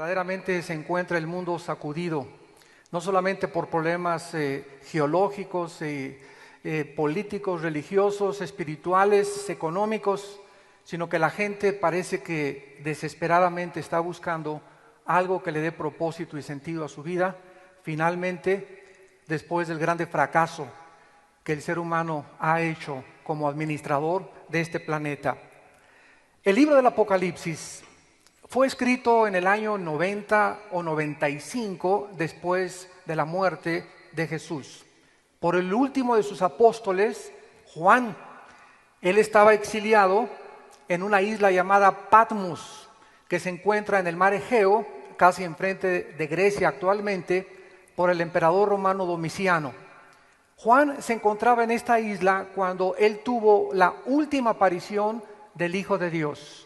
Verdaderamente se encuentra el mundo sacudido, no solamente por problemas geológicos, políticos, religiosos, espirituales, económicos, sino que la gente parece que desesperadamente está buscando algo que le dé propósito y sentido a su vida, finalmente, después del grande fracaso que el ser humano ha hecho como administrador de este planeta. El libro del Apocalipsis fue escrito en el año 90 o 95 después de la muerte de Jesús, por el último de sus apóstoles, Juan. Él estaba exiliado en una isla llamada Patmos, que se encuentra en el mar Egeo, casi enfrente de Grecia actualmente, por el emperador romano Domiciano. Juan se encontraba en esta isla cuando él tuvo la última aparición del Hijo de Dios.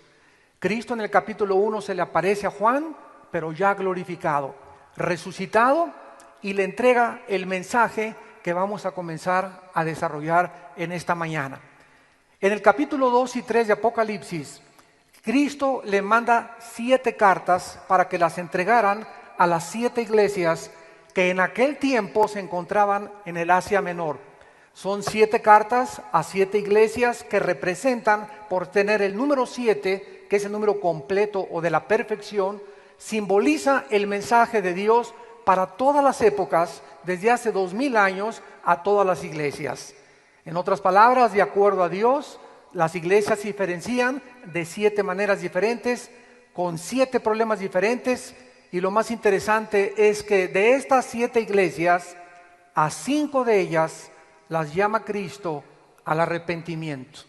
Cristo en el capítulo 1 se le aparece a Juan, pero ya glorificado, resucitado, y le entrega el mensaje que vamos a comenzar a desarrollar en esta mañana. En el capítulo 2 y 3 de Apocalipsis, Cristo le manda 7 cartas para que las entregaran a las 7 iglesias que en aquel tiempo se encontraban en el Asia Menor. Son 7 cartas a 7 iglesias que representan, por tener el número 7, que es el número completo o de la perfección, simboliza el mensaje de Dios para todas las épocas, desde hace 2000 años a todas las iglesias. En otras palabras, de acuerdo a Dios, las iglesias se diferencian de 7 maneras diferentes, con 7 problemas diferentes, y lo más interesante es que de estas 7 iglesias, a 5 de ellas las llama Cristo al arrepentimiento.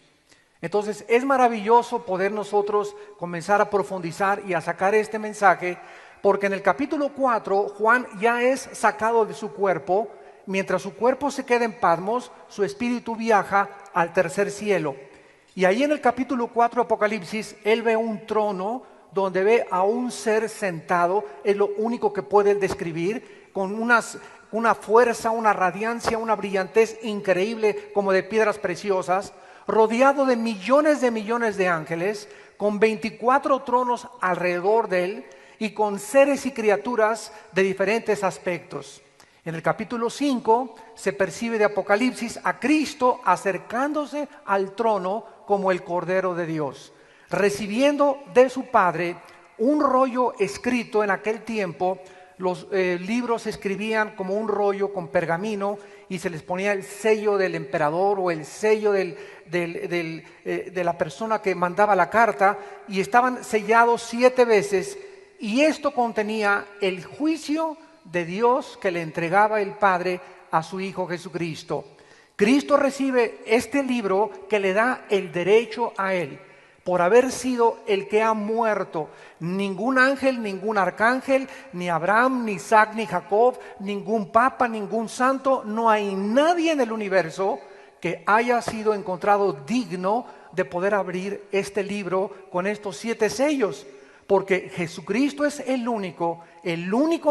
Entonces es maravilloso poder nosotros comenzar a profundizar y a sacar este mensaje, porque en el capítulo 4 Juan ya es sacado de su cuerpo. Mientras su cuerpo se queda en Patmos, su espíritu viaja al tercer cielo. Y ahí en el capítulo 4 de Apocalipsis, él ve un trono donde ve a un ser sentado, es lo único que puede describir, con una fuerza, una radiancia, una brillantez increíble, como de piedras preciosas, rodeado de millones de ángeles, con 24 tronos alrededor de él y con seres y criaturas de diferentes aspectos. En el capítulo 5 se percibe de Apocalipsis a Cristo acercándose al trono como el Cordero de Dios, recibiendo de su Padre un rollo escrito. En aquel tiempo los libros se escribían como un rollo con pergamino y se les ponía el sello del emperador o el sello de la persona que mandaba la carta, y estaban sellados 7 veces, y esto contenía el juicio de Dios que le entregaba el Padre a su Hijo Jesucristo. Cristo recibe este libro que le da el derecho a él, por haber sido el que ha muerto. Ningún ángel, ningún arcángel, ni Abraham, ni Isaac, ni Jacob, ningún papa, ningún santo, no hay nadie en el universo que haya sido encontrado digno de poder abrir este libro con estos 7 sellos, porque Jesucristo es el único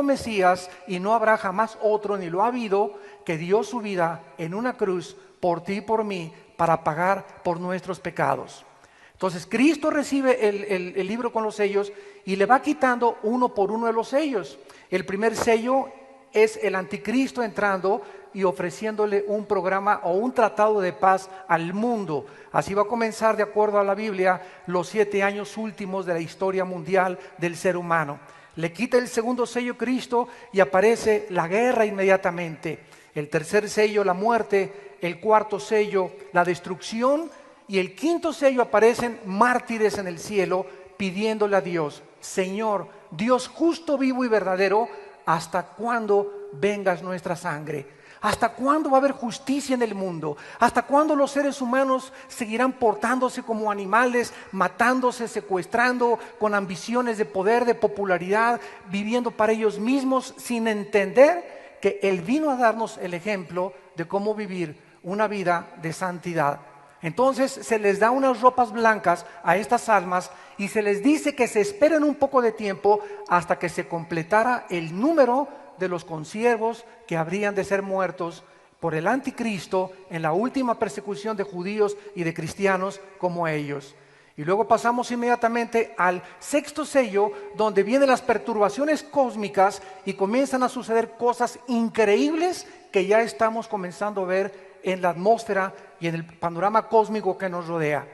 Mesías, y no habrá jamás otro, ni lo ha habido, que dio su vida en una cruz por ti y por mí, para pagar por nuestros pecados. Entonces Cristo recibe el libro con los sellos y le va quitando uno por uno de los sellos. El primer sello es el anticristo entrando y ofreciéndole un programa o un tratado de paz al mundo. Así va a comenzar, de acuerdo a la Biblia, los 7 años últimos de la historia mundial del ser humano. Le quita el segundo sello Cristo y aparece la guerra inmediatamente. El tercer sello, la muerte. El cuarto sello, la destrucción. Y el quinto sello, aparecen mártires en el cielo pidiéndole a Dios: Señor, Dios justo, vivo y verdadero, ¿hasta cuándo vengas nuestra sangre? ¿Hasta cuándo va a haber justicia en el mundo? ¿Hasta cuándo los seres humanos seguirán portándose como animales, matándose, secuestrando, con ambiciones de poder, de popularidad, viviendo para ellos mismos, sin entender que Él vino a darnos el ejemplo de cómo vivir una vida de santidad? Entonces se les da unas ropas blancas a estas almas y se les dice que se esperen un poco de tiempo hasta que se completara el número de los consiervos que habrían de ser muertos por el anticristo en la última persecución de judíos y de cristianos como ellos. Y luego pasamos inmediatamente al sexto sello, donde vienen las perturbaciones cósmicas y comienzan a suceder cosas increíbles que ya estamos comenzando a ver en la atmósfera y en el panorama cósmico que nos rodea.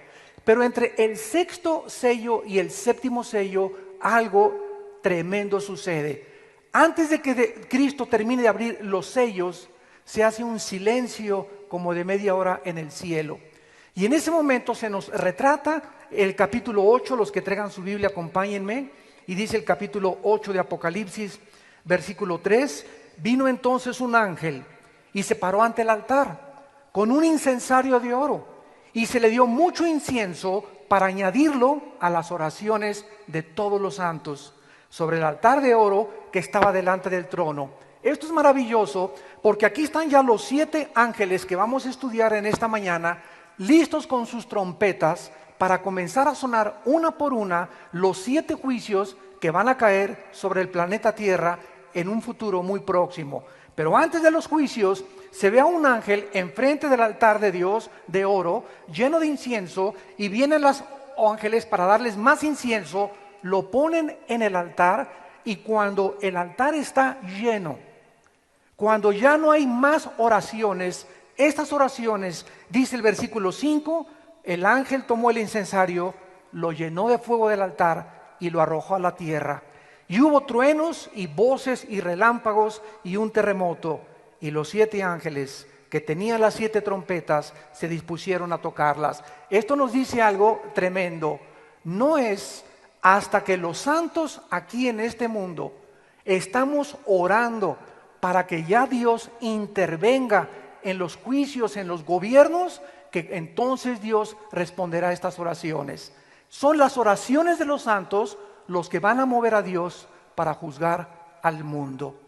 Pero entre el sexto sello y el séptimo sello, algo tremendo sucede. Antes de que Cristo termine de abrir los sellos, se hace un silencio como de media hora en el cielo. Y en ese momento se nos retrata el capítulo 8, los que traigan su Biblia acompáñenme, y dice el capítulo 8 de Apocalipsis, versículo 3, vino entonces un ángel y se paró ante el altar con un incensario de oro y se le dio mucho incienso para añadirlo a las oraciones de todos los santos sobre el altar de oro que estaba delante del trono. Esto es maravilloso porque aquí están ya los 7 ángeles que vamos a estudiar en esta mañana, listos con sus trompetas para comenzar a sonar una por una los 7 juicios que van a caer sobre el planeta Tierra en un futuro muy próximo. Pero antes de los juicios se ve a un ángel enfrente del altar de Dios de oro, lleno de incienso, y vienen los ángeles para darles más incienso, lo ponen en el altar, y cuando el altar está lleno, cuando ya no hay más oraciones, estas oraciones, dice el versículo 5, el ángel tomó el incensario, lo llenó de fuego del altar y lo arrojó a la tierra. Y hubo truenos y voces y relámpagos y un terremoto. Y los 7 ángeles que tenían las 7 trompetas se dispusieron a tocarlas. Esto nos dice algo tremendo. No es hasta que los santos aquí en este mundo estamos orando para que ya Dios intervenga en los juicios, en los gobiernos, que entonces Dios responderá a estas oraciones. Son las oraciones de los santos los que van a mover a Dios para juzgar al mundo.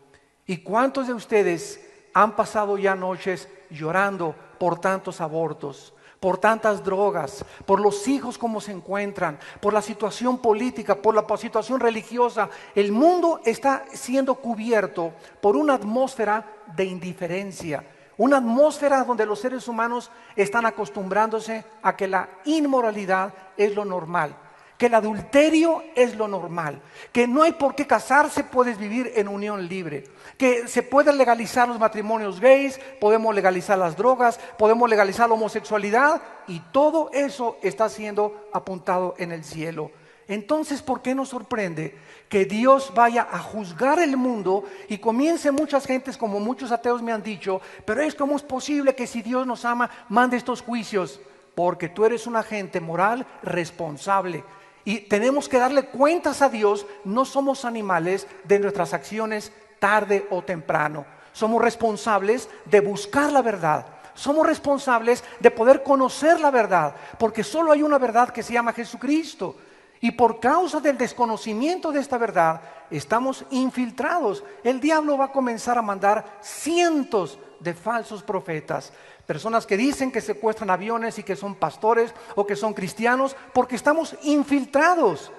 ¿Y cuántos de ustedes han pasado ya noches llorando por tantos abortos, por tantas drogas, por los hijos como se encuentran, por la situación política, por la situación religiosa? El mundo está siendo cubierto por una atmósfera de indiferencia, una atmósfera donde los seres humanos están acostumbrándose a que la inmoralidad es lo normal, que el adulterio es lo normal, que no hay por qué casarse, puedes vivir en unión libre, que se pueden legalizar los matrimonios gays, podemos legalizar las drogas, podemos legalizar la homosexualidad, y todo eso está siendo apuntado en el cielo. Entonces, ¿por qué nos sorprende que Dios vaya a juzgar el mundo y comience muchas gentes, como muchos ateos me han dicho, pero ¿cómo es posible que si Dios nos ama, mande estos juicios? Porque tú eres un agente moral responsable. Y tenemos que darle cuentas a Dios. No somos animales de nuestras acciones tarde o temprano. Somos responsables de buscar la verdad. Somos responsables de poder conocer la verdad, porque solo hay una verdad que se llama Jesucristo. Y por causa del desconocimiento de esta verdad, estamos infiltrados. El diablo va a comenzar a mandar cientos de falsos profetas, personas que dicen que secuestran aviones y que son pastores o que son cristianos, porque estamos infiltrados.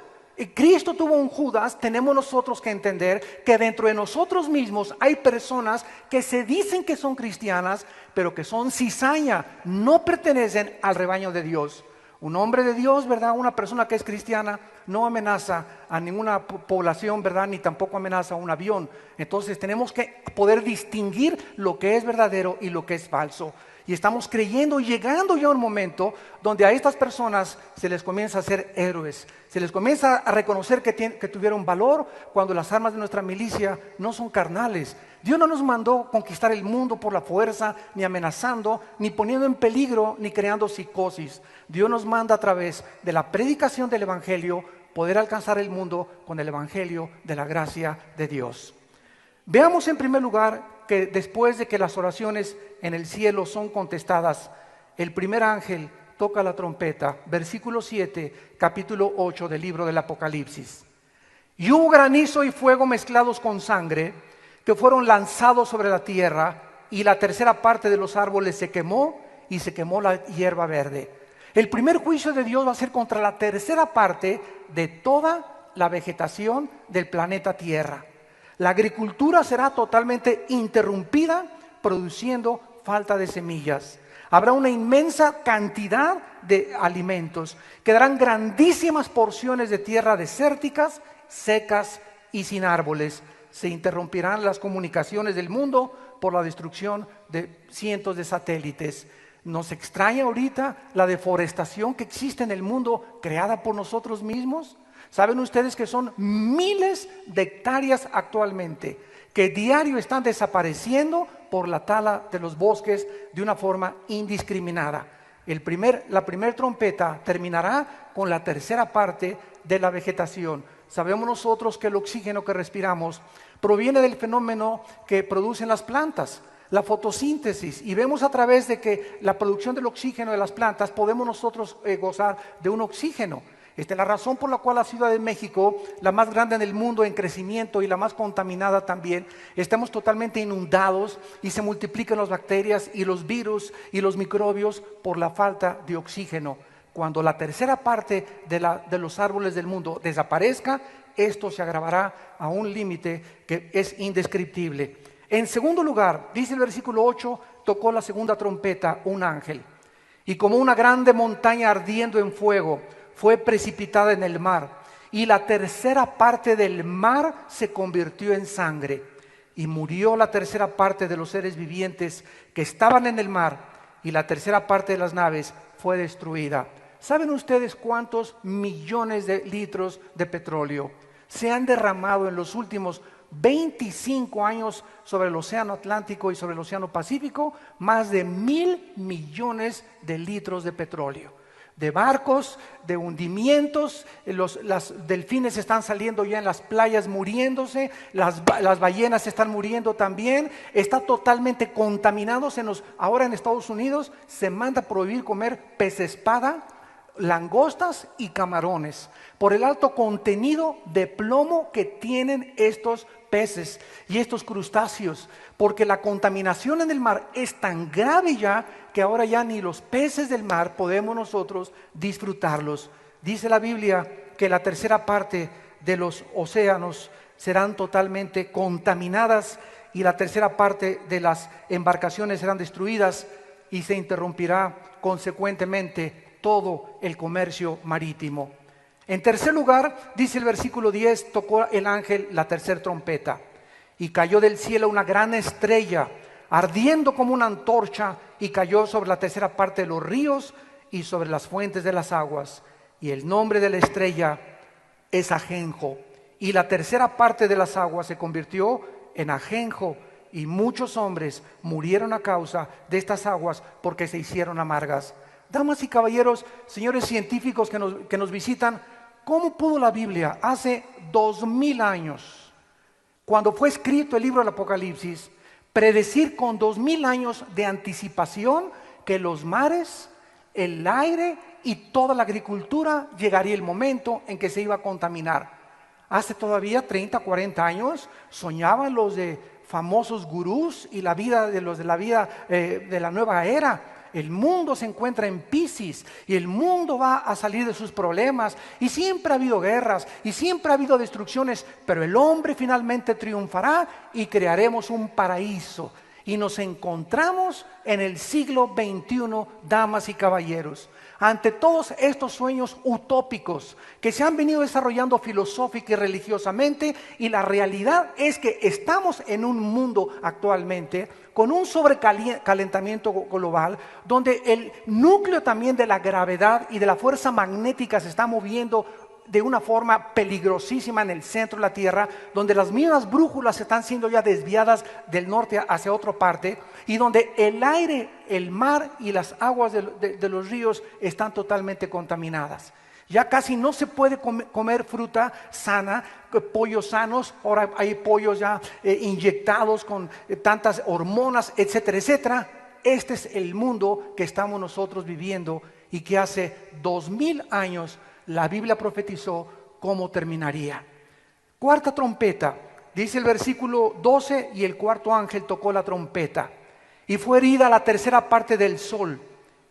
Cristo tuvo un Judas. Tenemos nosotros que entender que dentro de nosotros mismos hay personas que se dicen que son cristianas, pero que son cizaña, no pertenecen al rebaño de Dios. Un hombre de Dios, ¿verdad? Una persona que es cristiana no amenaza a ninguna población, ¿verdad? Ni tampoco amenaza a un avión. Entonces tenemos que poder distinguir lo que es verdadero y lo que es falso. Y estamos creyendo, llegando ya a un momento donde a estas personas se les comienza a hacer héroes. Se les comienza a reconocer que tuvieron valor cuando las armas de nuestra milicia no son carnales. Dios no nos mandó conquistar el mundo por la fuerza, ni amenazando, ni poniendo en peligro, ni creando psicosis. Dios nos manda a través de la predicación del Evangelio poder alcanzar el mundo con el Evangelio de la gracia de Dios. Veamos en primer lugar que después de que las oraciones en el cielo son contestadas, el primer ángel toca la trompeta, versículo 7, capítulo 8 del libro del Apocalipsis. Y hubo granizo y fuego mezclados con sangre, que fueron lanzados sobre la tierra, y la tercera parte de los árboles se quemó, y se quemó la hierba verde. El primer juicio de Dios va a ser contra la tercera parte de toda la vegetación del planeta Tierra. La agricultura será totalmente interrumpida, produciendo falta de semillas. Habrá una inmensa cantidad de alimentos. Quedarán grandísimas porciones de tierra desérticas, secas y sin árboles. Se interrumpirán las comunicaciones del mundo por la destrucción de cientos de satélites. ¿Nos extraña ahorita la deforestación que existe en el mundo creada por nosotros mismos? ¿Saben ustedes que son miles de hectáreas actualmente que diario están desapareciendo por la tala de los bosques de una forma indiscriminada? La primera trompeta terminará con la tercera parte de la vegetación. Sabemos nosotros que el oxígeno que respiramos proviene del fenómeno que producen las plantas, la fotosíntesis, y vemos a través de que la producción del oxígeno de las plantas podemos nosotros gozar de un oxígeno. Esta es la razón por la cual la Ciudad de México, la más grande en el mundo en crecimiento y la más contaminada también, estamos totalmente inundados y se multiplican las bacterias y los virus y los microbios por la falta de oxígeno. Cuando la tercera parte de los árboles del mundo desaparezca, esto se agravará a un límite que es indescriptible. En segundo lugar, dice el versículo 8, tocó la segunda trompeta un ángel, y como una grande montaña ardiendo en fuego, fue precipitada en el mar, y la tercera parte del mar se convirtió en sangre, y murió la tercera parte de los seres vivientes que estaban en el mar, y la tercera parte de las naves fue destruida. ¿Saben ustedes cuántos millones de litros de petróleo se han derramado en los últimos 25 años sobre el océano Atlántico y sobre el océano Pacífico? Más de 1,000 millones de litros de petróleo. De barcos, de hundimientos, las delfines están saliendo ya en las playas muriéndose, las ballenas están muriendo también, está totalmente contaminado. Ahora en Estados Unidos se manda a prohibir comer pez espada, langostas y camarones por el alto contenido de plomo que tienen estos peces y estos crustáceos, porque la contaminación en el mar es tan grave ya que ahora ya ni los peces del mar podemos nosotros disfrutarlos. Dice la Biblia que la tercera parte de los océanos serán totalmente contaminadas y la tercera parte de las embarcaciones serán destruidas y se interrumpirá consecuentemente todo el comercio marítimo. En tercer lugar, dice el versículo 10, tocó el ángel la tercera trompeta y cayó del cielo una gran estrella, ardiendo como una antorcha, y cayó sobre la tercera parte de los ríos y sobre las fuentes de las aguas. Y el nombre de la estrella es ajenjo. Y la tercera parte de las aguas se convirtió en ajenjo, y muchos hombres murieron a causa de estas aguas porque se hicieron amargas. Damas y caballeros, señores científicos que nos visitan, ¿cómo pudo la Biblia hace 2000 años, cuando fue escrito el libro del Apocalipsis, predecir con 2000 años de anticipación que los mares, el aire y toda la agricultura llegaría el momento en que se iba a contaminar? Hace todavía 30, 40 años soñaban los de famosos gurús y la vida de los de la vida de la nueva era. El mundo se encuentra en Piscis y el mundo va a salir de sus problemas, y siempre ha habido guerras y siempre ha habido destrucciones, pero el hombre finalmente triunfará y crearemos un paraíso. Y nos encontramos en el siglo XXI, damas y caballeros, ante todos estos sueños utópicos que se han venido desarrollando filosófica y religiosamente, y la realidad es que estamos en un mundo actualmente con un sobrecalentamiento global, donde el núcleo también de la gravedad y de la fuerza magnética se está moviendo de una forma peligrosísima en el centro de la Tierra, donde las mismas brújulas están siendo ya desviadas del norte hacia otra parte, y donde el aire, el mar y las aguas de los ríos están totalmente contaminadas. Ya casi no se puede comer fruta sana, pollos sanos. Ahora hay pollos ya inyectados con tantas hormonas, etcétera, etcétera. Este es el mundo que estamos nosotros viviendo y que hace 2000 años la Biblia profetizó cómo terminaría. Cuarta trompeta, dice el versículo 12, y el cuarto ángel tocó la trompeta, y fue herida la tercera parte del sol,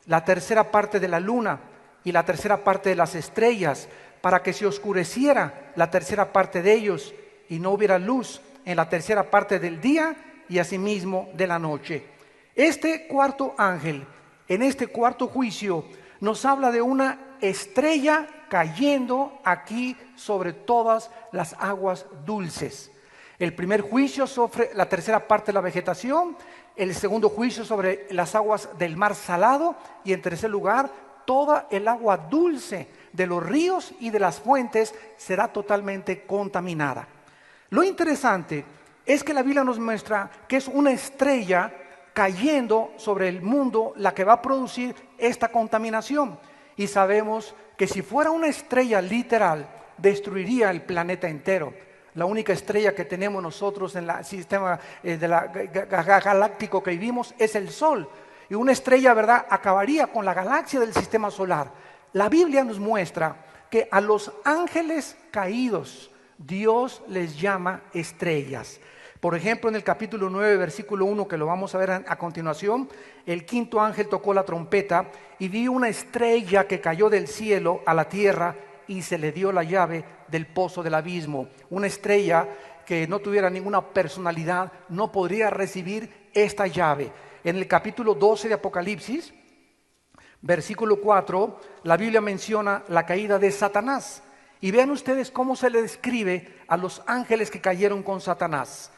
la tercera parte de la luna y la tercera parte de las estrellas, para que se oscureciera la tercera parte de ellos, y no hubiera luz en la tercera parte del día y asimismo de la noche. Este cuarto ángel en este cuarto juicio nos habla de una estrella cayendo aquí sobre todas las aguas dulces. El primer juicio sobre la tercera parte de la vegetación, el segundo juicio sobre las aguas del mar salado y en tercer lugar, toda el agua dulce de los ríos y de las fuentes será totalmente contaminada. Lo interesante es que la Biblia nos muestra que es una estrella cayendo sobre el mundo la que va a producir esta contaminación. Y sabemos que si fuera una estrella literal, destruiría el planeta entero. La única estrella que tenemos nosotros en el sistema galáctico que vivimos es el Sol. Y una estrella, ¿verdad?, acabaría con la galaxia del sistema solar. La Biblia nos muestra que a los ángeles caídos Dios les llama estrellas. Por ejemplo, en el capítulo 9, versículo 1, que lo vamos a ver a continuación, el quinto ángel tocó la trompeta y vi una estrella que cayó del cielo a la tierra y se le dio la llave del pozo del abismo. Una estrella que no tuviera ninguna personalidad no podría recibir esta llave. En el capítulo 12 de Apocalipsis, versículo 4, la Biblia menciona la caída de Satanás. Y vean ustedes cómo se le describe a los ángeles que cayeron con Satanás.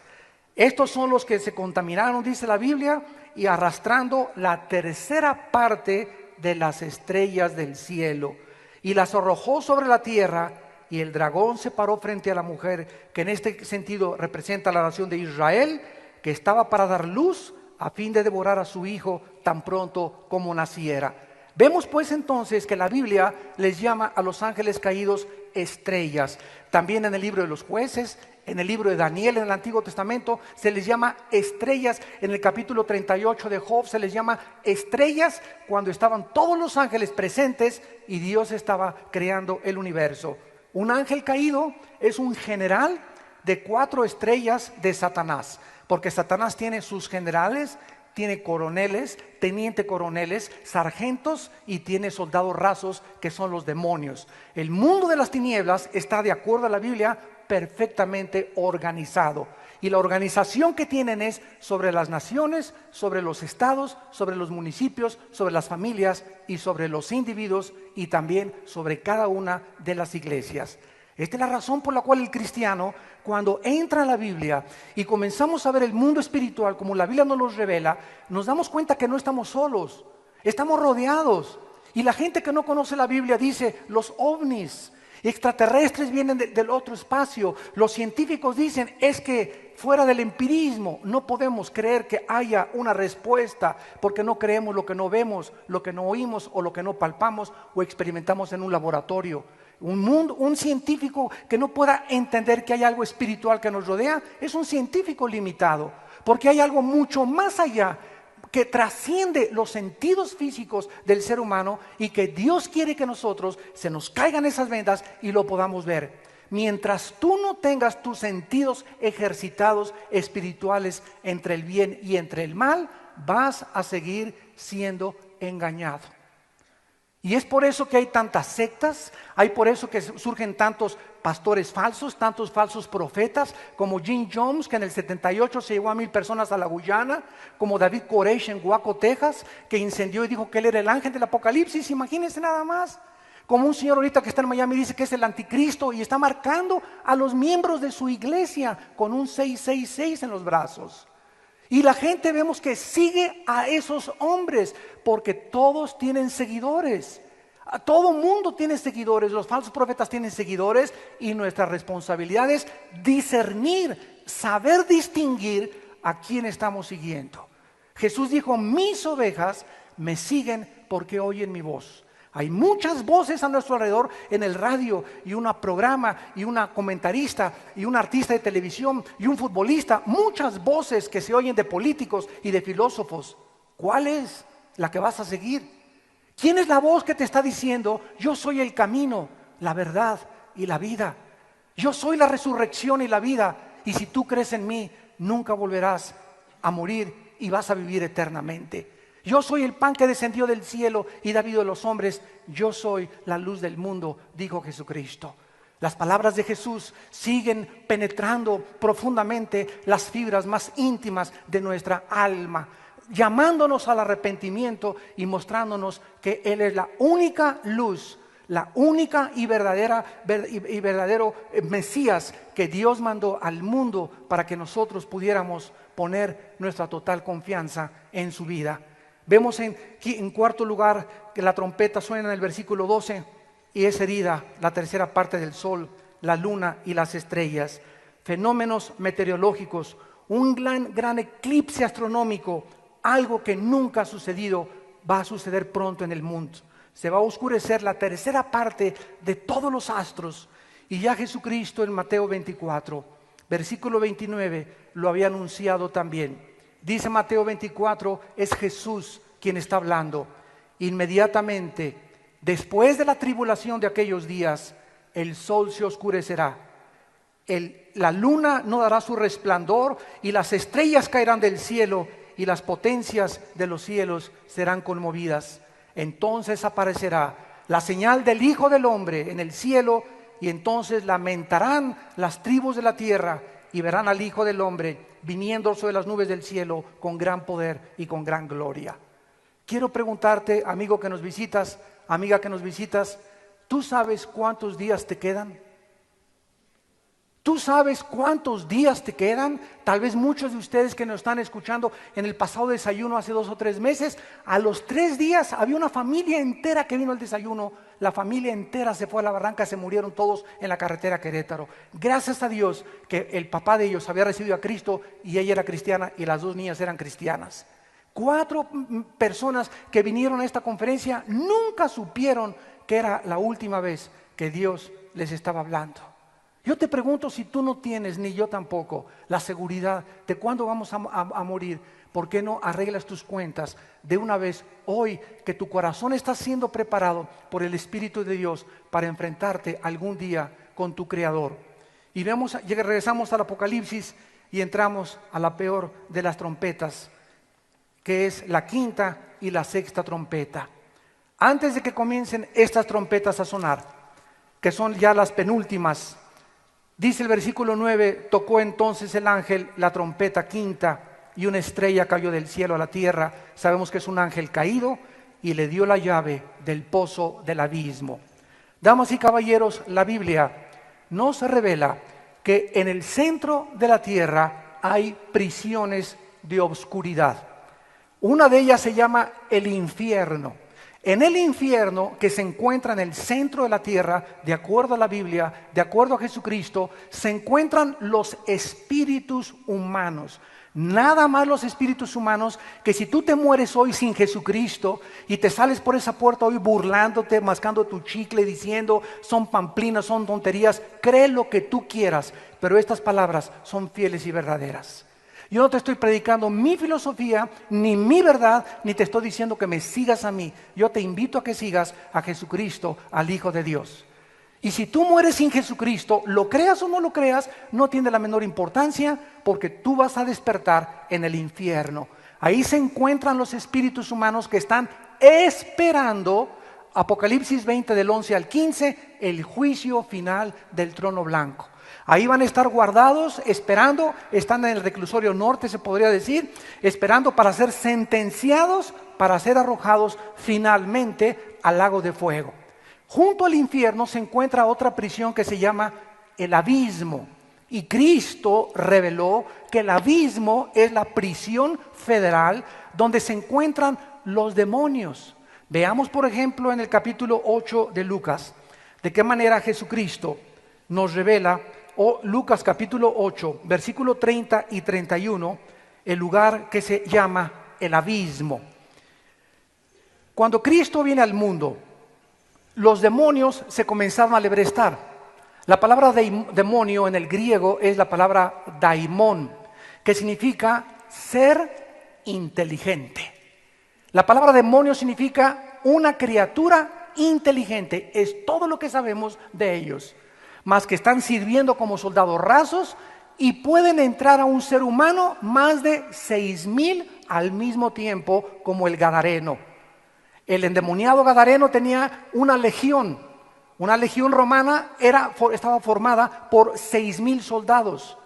Estos son los que se contaminaron, dice la Biblia, y arrastrando la tercera parte de las estrellas del cielo. Y las arrojó sobre la tierra, y el dragón se paró frente a la mujer, que en este sentido representa la nación de Israel, que estaba para dar luz a fin de devorar a su hijo tan pronto como naciera. Vemos pues entonces que la Biblia les llama a los ángeles caídos estrellas. También en el libro de los jueces, en el libro de Daniel, en el Antiguo Testamento, se les llama estrellas. En el capítulo 38 de Job se les llama estrellas cuando estaban todos los ángeles presentes y Dios estaba creando el universo. Un ángel caído es un general de 4 estrellas de Satanás, porque Satanás tiene sus generales, tiene coroneles, teniente coroneles, sargentos y tiene soldados rasos que son los demonios. El mundo de las tinieblas está, de acuerdo a la Biblia, perfectamente organizado. Y la organización que tienen es sobre las naciones, sobre los estados, sobre los municipios, sobre las familias y sobre los individuos y también sobre cada una de las iglesias. Esta es la razón por la cual el cristiano, cuando entra a la Biblia y comenzamos a ver el mundo espiritual como la Biblia nos lo revela, nos damos cuenta que no estamos solos, estamos rodeados. Y la gente que no conoce la Biblia dice, los ovnis, extraterrestres vienen del otro espacio. Los científicos dicen, es que fuera del empirismo no podemos creer que haya una respuesta, porque no creemos lo que no vemos, lo que no oímos o lo que no palpamos o experimentamos en un laboratorio. Un científico que no pueda entender que hay algo espiritual que nos rodea es un científico limitado, porque hay algo mucho más allá que trasciende los sentidos físicos del ser humano y que Dios quiere que nosotros se nos caigan esas vendas y lo podamos ver. Mientras tú no tengas tus sentidos ejercitados espirituales entre el bien y entre el mal, vas a seguir siendo engañado. Y es por eso que hay tantas sectas, hay por eso que surgen tantos pastores falsos, tantos falsos profetas, como Jim Jones, que en el 78 se llevó a 1,000 personas a la Guyana, como David Koresh en Waco, Texas, que incendió y dijo que él era el ángel del Apocalipsis, imagínense nada más. Como un señor ahorita que está en Miami dice que es el anticristo y está marcando a los miembros de su iglesia con un 666 en los brazos. Y la gente vemos que sigue a esos hombres porque todos tienen seguidores. Todo mundo tiene seguidores, los falsos profetas tienen seguidores y nuestra responsabilidad es discernir, saber distinguir a quién estamos siguiendo. Jesús dijo, mis ovejas me siguen porque oyen mi voz. Hay muchas voces a nuestro alrededor en el radio y un programa y una comentarista y un artista de televisión y un futbolista. Muchas voces que se oyen de políticos y de filósofos. ¿Cuál es la que vas a seguir? ¿Quién es la voz que te está diciendo, yo soy el camino, la verdad y la vida? Yo soy la resurrección y la vida. Y si tú crees en mí, nunca volverás a morir y vas a vivir eternamente. Yo soy el pan que descendió del cielo y da vida a los hombres. Yo soy la luz del mundo, dijo Jesucristo. Las palabras de Jesús siguen penetrando profundamente las fibras más íntimas de nuestra alma. llamándonos al arrepentimiento y mostrándonos que Él es la única luz, la única y verdadero Mesías que Dios mandó al mundo para que nosotros pudiéramos poner nuestra total confianza en su vida. Vemos en cuarto lugar que la trompeta suena en el versículo 12 y es herida la tercera parte del sol, la luna y las estrellas. Fenómenos meteorológicos, un gran eclipse astronómico, algo que nunca ha sucedido, va a suceder pronto en el mundo. Se va a oscurecer la tercera parte de todos los astros. Y ya Jesucristo en Mateo 24, versículo 29, lo había anunciado también. Dice Mateo 24, es Jesús quien está hablando. Inmediatamente, después de la tribulación de aquellos días, el sol se oscurecerá. La luna no dará su resplandor y las estrellas caerán del cielo y las potencias de los cielos serán conmovidas. Entonces aparecerá la señal del Hijo del Hombre en el cielo y entonces lamentarán las tribus de la tierra y verán al Hijo del Hombre viniendo sobre las nubes del cielo con gran poder y con gran gloria. Quiero preguntarte, amigo que nos visitas, amiga que nos visitas, ¿tú sabes cuántos días te quedan? ¿Tú sabes cuántos días te quedan? Tal vez muchos de ustedes que nos están escuchando en el pasado desayuno hace 2 o 3 meses, a los 3 días había una familia entera que vino al desayuno. La familia entera se fue a la barranca, se murieron todos en la carretera Querétaro. Gracias a Dios que el papá de ellos había recibido a Cristo y ella era cristiana y las 2 niñas eran cristianas. 4 personas que vinieron a esta conferencia nunca supieron que era la última vez que Dios les estaba hablando. Yo te pregunto, si tú no tienes, ni yo tampoco, la seguridad de cuándo vamos a morir, ¿por qué no arreglas tus cuentas de una vez hoy que tu corazón está siendo preparado por el Espíritu de Dios para enfrentarte algún día con tu Creador? Y regresamos al Apocalipsis y entramos a la peor de las trompetas, que es la quinta y la sexta trompeta. Antes de que comiencen estas trompetas a sonar, que son ya las penúltimas, dice el versículo 9, tocó entonces el ángel la trompeta quinta y una estrella cayó del cielo a la tierra. Sabemos que es un ángel caído y le dio la llave del pozo del abismo. Damas y caballeros, la Biblia nos revela que en el centro de la tierra hay prisiones de obscuridad. Una de ellas se llama el infierno. En el infierno, que se encuentra en el centro de la tierra, de acuerdo a la Biblia, de acuerdo a Jesucristo, se encuentran los espíritus humanos. Nada más los espíritus humanos, que si tú te mueres hoy sin Jesucristo y te sales por esa puerta hoy burlándote, mascando tu chicle, diciendo son pamplinas, son tonterías, cree lo que tú quieras, pero estas palabras son fieles y verdaderas. Yo no te estoy predicando mi filosofía, ni mi verdad, ni te estoy diciendo que me sigas a mí. Yo te invito a que sigas a Jesucristo, al Hijo de Dios. Y si tú mueres sin Jesucristo, lo creas o no lo creas, no tiene la menor importancia, porque tú vas a despertar en el infierno. Ahí se encuentran los espíritus humanos que están esperando, Apocalipsis 20 del 11 al 15, el juicio final del trono blanco. Ahí van a estar guardados, esperando, están en el reclusorio norte, se podría decir, esperando para ser sentenciados, para ser arrojados finalmente al lago de fuego. Junto al infierno se encuentra otra prisión que se llama el abismo. Y Cristo reveló que el abismo es la prisión federal donde se encuentran los demonios. Veamos, por ejemplo, en el capítulo 8 de Lucas, de qué manera Jesucristo nos revela, Lucas capítulo 8, versículo 30 y 31, el lugar que se llama el abismo. Cuando Cristo viene al mundo, los demonios se comenzaron a lebrestar. La palabra demonio en el griego es la palabra daimon, que significa ser inteligente. La palabra demonio significa una criatura inteligente, es todo lo que sabemos de ellos. Más que están sirviendo como soldados rasos y pueden entrar a un ser humano más de 6,000 al mismo tiempo, como el gadareno. El endemoniado gadareno tenía una legión romana, estaba formada por 6,000 soldados.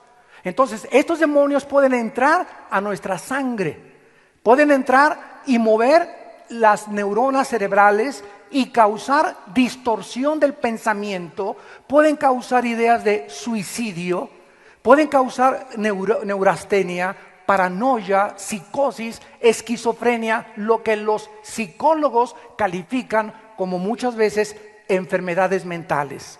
Entonces, estos demonios pueden entrar a nuestra sangre, Pueden entrar y mover las neuronas cerebrales y causar distorsión del pensamiento, pueden causar ideas de suicidio, pueden causar neurastenia, paranoia, psicosis, esquizofrenia, lo que los psicólogos califican como muchas veces enfermedades mentales.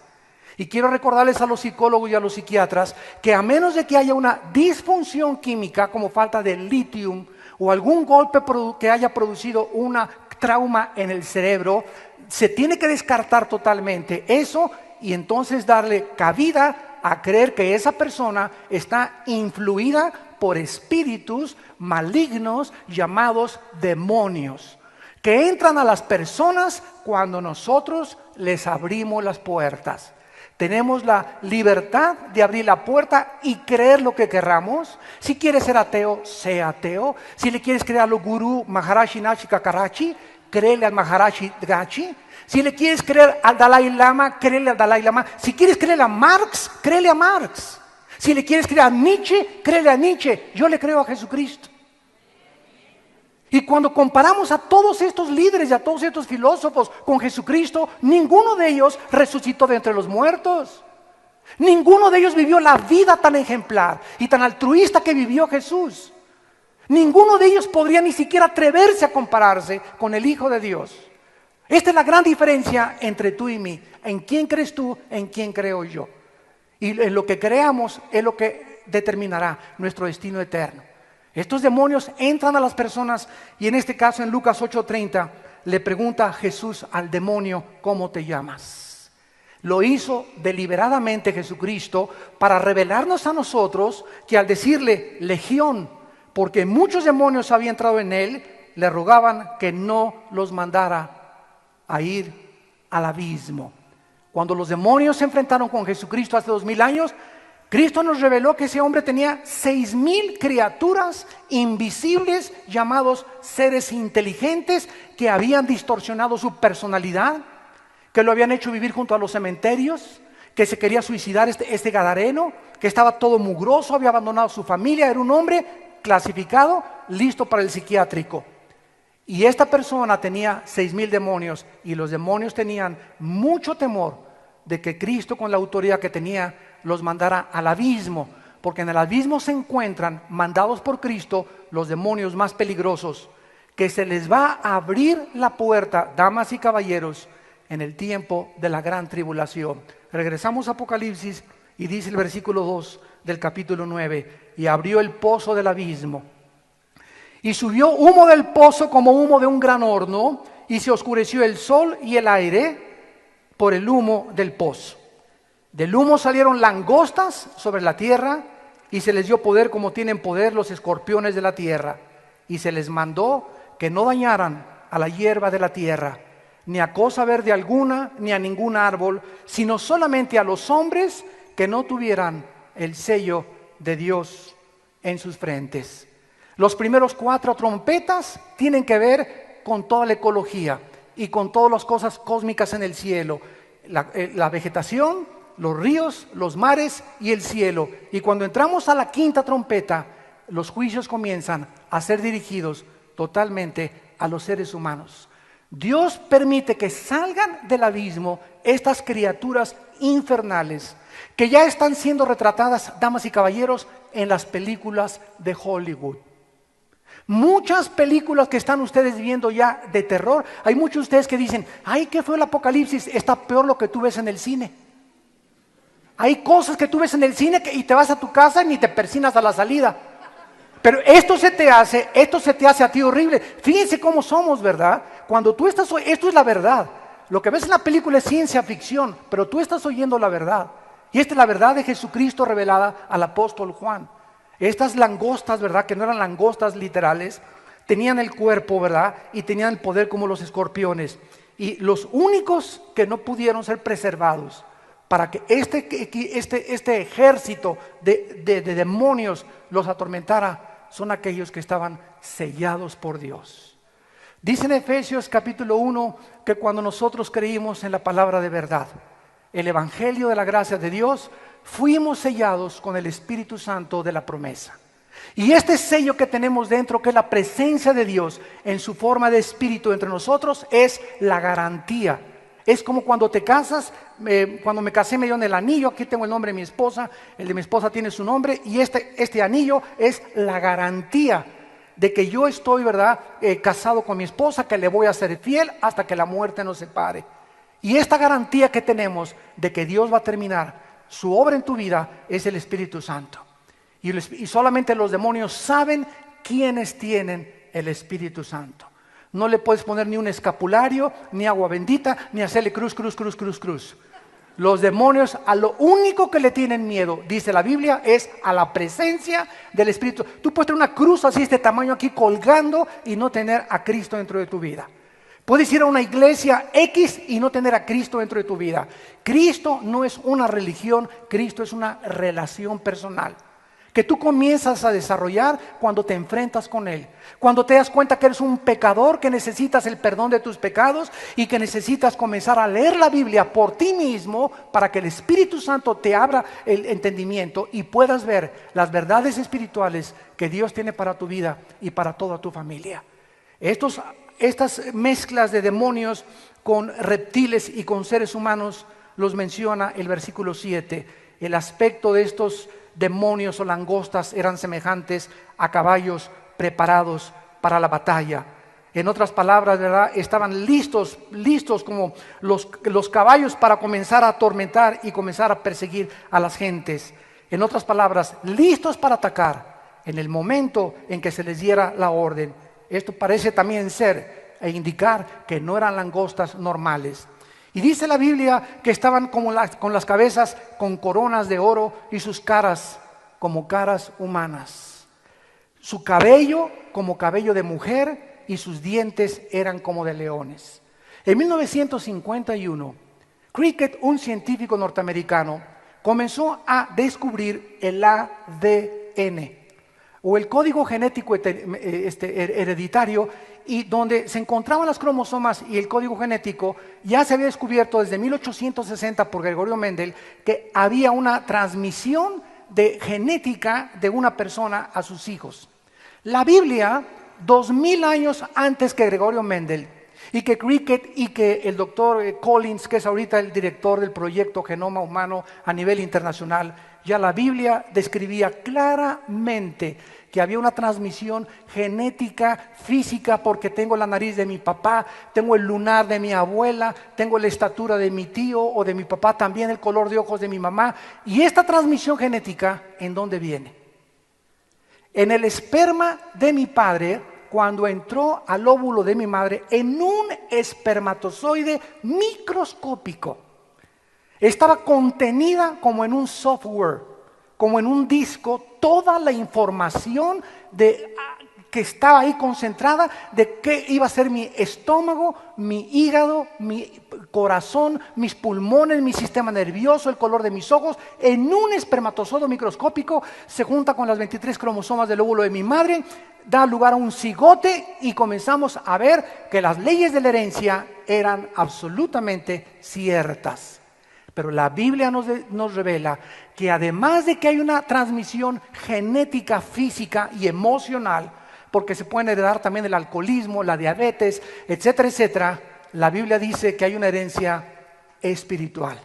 Y quiero recordarles a los psicólogos y a los psiquiatras que a menos de que haya una disfunción química como falta de litio o algún golpe que haya producido una trauma en el cerebro, se tiene que descartar totalmente eso y entonces darle cabida a creer que esa persona está influida por espíritus malignos llamados demonios, que entran a las personas cuando nosotros les abrimos las puertas. Tenemos la libertad de abrir la puerta y creer lo que querramos. Si quieres ser ateo, sea ateo. Si le quieres creer a los gurú Maharaji Nachi Kakarachi, créele al Maharaji Gachi. Si le quieres creer al Dalai Lama, créele al Dalai Lama. Si quieres creer a Marx, créele a Marx. Si le quieres creer a Nietzsche, créele a Nietzsche. Yo le creo a Jesucristo. Y cuando comparamos a todos estos líderes y a todos estos filósofos con Jesucristo, ninguno de ellos resucitó de entre los muertos. Ninguno de ellos vivió la vida tan ejemplar y tan altruista que vivió Jesús. Ninguno de ellos podría ni siquiera atreverse a compararse con el Hijo de Dios. Esta es la gran diferencia entre tú y mí. ¿En quién crees tú? ¿En quién creo yo? Y en lo que creamos es lo que determinará nuestro destino eterno. Estos demonios entran a las personas y en este caso en Lucas 8:30 le pregunta a Jesús al demonio, ¿cómo te llamas? Lo hizo deliberadamente Jesucristo para revelarnos a nosotros que al decirle legión, porque muchos demonios habían entrado en él, le rogaban que no los mandara a ir al abismo. Cuando los demonios se enfrentaron con Jesucristo hace 2000 años, Cristo nos reveló que ese hombre tenía 6,000 criaturas invisibles llamados seres inteligentes que habían distorsionado su personalidad, que lo habían hecho vivir junto a los cementerios, que se quería suicidar este gadareno, que estaba todo mugroso, había abandonado su familia, era un hombre clasificado, listo para el psiquiátrico. Y esta persona tenía 6,000 demonios y los demonios tenían mucho temor de que Cristo con la autoridad que tenía los mandara al abismo, porque en el abismo se encuentran, mandados por Cristo, los demonios más peligrosos, que se les va a abrir la puerta, damas y caballeros, en el tiempo de la gran tribulación. Regresamos a Apocalipsis y dice el versículo 2 del capítulo 9, y abrió el pozo del abismo, y subió humo del pozo como humo de un gran horno, y se oscureció el sol y el aire por el humo del pozo. Del humo salieron langostas sobre la tierra y se les dio poder como tienen poder los escorpiones de la tierra. Y se les mandó que no dañaran a la hierba de la tierra, ni a cosa verde alguna, ni a ningún árbol, sino solamente a los hombres que no tuvieran el sello de Dios en sus frentes. Los primeros 4 trompetas tienen que ver con toda la ecología y con todas las cosas cósmicas en el cielo, la vegetación, los ríos, los mares y el cielo. Y cuando entramos a la 5ª trompeta, los juicios comienzan a ser dirigidos totalmente a los seres humanos. Dios permite que salgan del abismo estas criaturas infernales que ya están siendo retratadas, damas y caballeros, en las películas de Hollywood. Muchas películas que están ustedes viendo ya de terror, hay muchos de ustedes que dicen, ay, ¿qué fue el Apocalipsis? Está peor lo que tú ves en el cine. Hay cosas que tú ves en el cine y te vas a tu casa y ni te persinas a la salida. Pero esto se te hace a ti horrible. Fíjense cómo somos, ¿verdad? Cuando tú estás, esto es la verdad. Lo que ves en la película es ciencia ficción, pero tú estás oyendo la verdad. Y esta es la verdad de Jesucristo revelada al apóstol Juan. Estas langostas, ¿verdad? Que no eran langostas literales, tenían el cuerpo, ¿verdad? Y tenían el poder como los escorpiones. Y los únicos que no pudieron ser preservados para que este ejército de demonios los atormentara son aquellos que estaban sellados por Dios. Dice en Efesios capítulo 1 que cuando nosotros creímos en la palabra de verdad, el evangelio de la gracia de Dios, fuimos sellados con el Espíritu Santo de la promesa. Y este sello que tenemos dentro, que es la presencia de Dios en su forma de espíritu entre nosotros, es la garantía. Es como cuando te casas, cuando me casé me dieron el anillo, aquí tengo el nombre de mi esposa, el de mi esposa tiene su nombre, y este anillo es la garantía de que yo estoy, ¿verdad?, casado con mi esposa, que le voy a ser fiel hasta que la muerte nos separe. Y esta garantía que tenemos de que Dios va a terminar su obra en tu vida es el Espíritu Santo. Y solamente los demonios saben quiénes tienen el Espíritu Santo. No le puedes poner ni un escapulario, ni agua bendita, ni hacerle cruz, cruz, cruz, cruz, cruz. Los demonios a lo único que le tienen miedo, dice la Biblia, es a la presencia del Espíritu. Tú puedes tener una cruz así de este tamaño aquí colgando y no tener a Cristo dentro de tu vida. Puedes ir a una iglesia X y no tener a Cristo dentro de tu vida. Cristo no es una religión, Cristo es una relación personal que tú comienzas a desarrollar cuando te enfrentas con Él. Cuando te das cuenta que eres un pecador, que necesitas el perdón de tus pecados y que necesitas comenzar a leer la Biblia por ti mismo para que el Espíritu Santo te abra el entendimiento y puedas ver las verdades espirituales que Dios tiene para tu vida y para toda tu familia. Estas mezclas de demonios con reptiles y con seres humanos los menciona el versículo 7. El aspecto de estos demonios o langostas eran semejantes a caballos preparados para la batalla. En otras palabras, ¿verdad?, estaban listos como los caballos para comenzar a atormentar y comenzar a perseguir a las gentes. En otras palabras, listos para atacar en el momento en que se les diera la orden. Esto parece también ser e indicar que no eran langostas normales. Y dice la Biblia que estaban con las cabezas con coronas de oro y sus caras como caras humanas. Su cabello como cabello de mujer y sus dientes eran como de leones. En 1951, Cricket, un científico norteamericano, comenzó a descubrir el ADN o el código genético hereditario, y donde se encontraban las cromosomas y el código genético. Ya se había descubierto desde 1860 por Gregorio Mendel que había una transmisión de genética de una persona a sus hijos. La Biblia, 2000 años antes que Gregorio Mendel y que Cricket y que el doctor Collins, que es ahorita el director del proyecto Genoma Humano a nivel internacional, ya la Biblia describía claramente que había una transmisión genética, física, porque tengo la nariz de mi papá, tengo el lunar de mi abuela, tengo la estatura de mi tío o de mi papá, también el color de ojos de mi mamá. Y esta transmisión genética, ¿en dónde viene? En el esperma de mi padre, cuando entró al óvulo de mi madre, en un espermatozoide microscópico. Estaba contenida como en un software, como en un disco, toda la información que estaba ahí concentrada de qué iba a ser mi estómago, mi hígado, mi corazón, mis pulmones, mi sistema nervioso, el color de mis ojos. En un espermatozoide microscópico se junta con las 23 cromosomas del óvulo de mi madre, da lugar a un cigote y comenzamos a ver que las leyes de la herencia eran absolutamente ciertas. Pero la Biblia nos revela que además de que hay una transmisión genética, física y emocional, porque se pueden heredar también el alcoholismo, la diabetes, etcétera, etcétera, la Biblia dice que hay una herencia espiritual.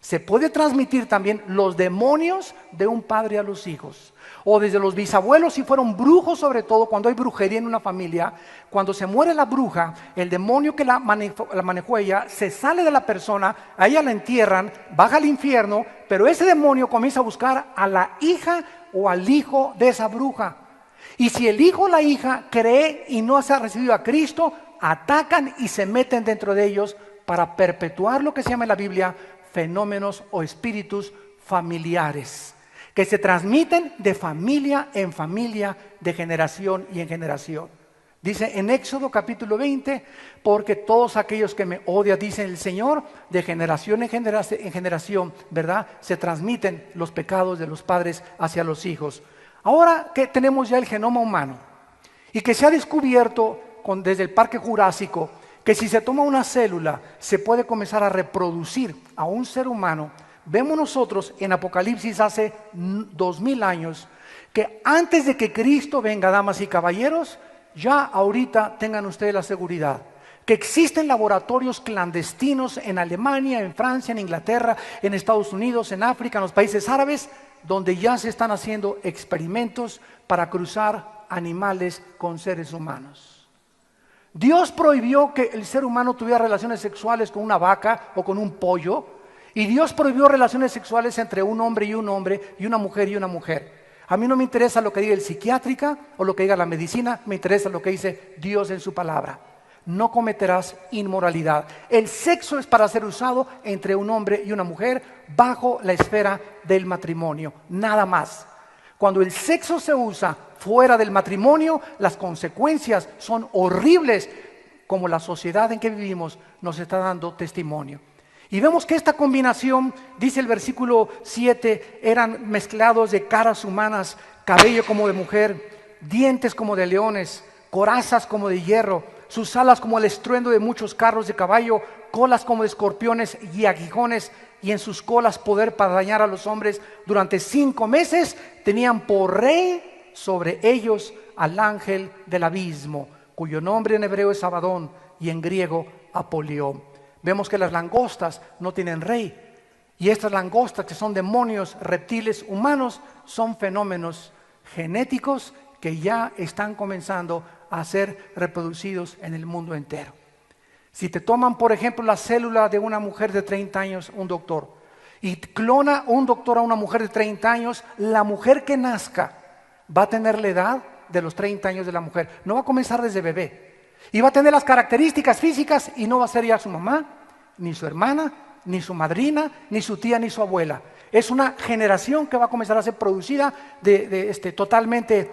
Se puede transmitir también los demonios de un padre a los hijos, o desde los bisabuelos si fueron brujos, sobre todo cuando hay brujería en una familia. Cuando se muere la bruja, el demonio que la manejó ella se sale de la persona, a ella la entierran, baja al infierno, pero ese demonio comienza a buscar a la hija o al hijo de esa bruja. Y si el hijo o la hija cree y no se ha recibido a Cristo, atacan y se meten dentro de ellos para perpetuar lo que se llama en la Biblia fenómenos o espíritus familiares, que se transmiten de familia en familia, de generación y en generación. Dice en Éxodo capítulo 20, porque todos aquellos que me odian, dice el Señor, de generación en generación, ¿verdad?, se transmiten los pecados de los padres hacia los hijos. Ahora que tenemos ya el genoma humano y que se ha descubierto desde el Parque Jurásico que si se toma una célula se puede comenzar a reproducir a un ser humano, vemos nosotros en Apocalipsis hace 2000 años que antes de que Cristo venga, damas y caballeros, ya ahorita tengan ustedes la seguridad que existen laboratorios clandestinos en Alemania, en Francia, en Inglaterra, en Estados Unidos, en África, en los países árabes, donde ya se están haciendo experimentos para cruzar animales con seres humanos. Dios prohibió que el ser humano tuviera relaciones sexuales con una vaca o con un pollo, y Dios prohibió relaciones sexuales entre un hombre y una mujer y una mujer. A mí no me interesa lo que diga el psiquiátrica o lo que diga la medicina, me interesa lo que dice Dios en su palabra. No cometerás inmoralidad. El sexo es para ser usado entre un hombre y una mujer bajo la esfera del matrimonio, nada más. Cuando el sexo se usa fuera del matrimonio, las consecuencias son horribles, como la sociedad en que vivimos nos está dando testimonio. Y vemos que esta combinación, dice el versículo 7, eran mezclados de caras humanas, cabello como de mujer, dientes como de leones, corazas como de hierro, sus alas como el estruendo de muchos carros de caballo, colas como de escorpiones y aguijones, y en sus colas poder para dañar a los hombres. Durante 5 meses tenían por rey sobre ellos al ángel del abismo, cuyo nombre en hebreo es Abadón y en griego Apolión. Vemos que las langostas no tienen rey, y estas langostas, que son demonios, reptiles, humanos, son fenómenos genéticos que ya están comenzando a ser reproducidos en el mundo entero. Si te toman, por ejemplo, la célula de una mujer de 30 años, un doctor, y clona un doctor a una mujer de 30 años, la mujer que nazca va a tener la edad de los 30 años de la mujer. No va a comenzar desde bebé. Y va a tener las características físicas, y no va a ser ya su mamá, ni su hermana, ni su madrina, ni su tía, ni su abuela. Es una generación que va a comenzar a ser producida totalmente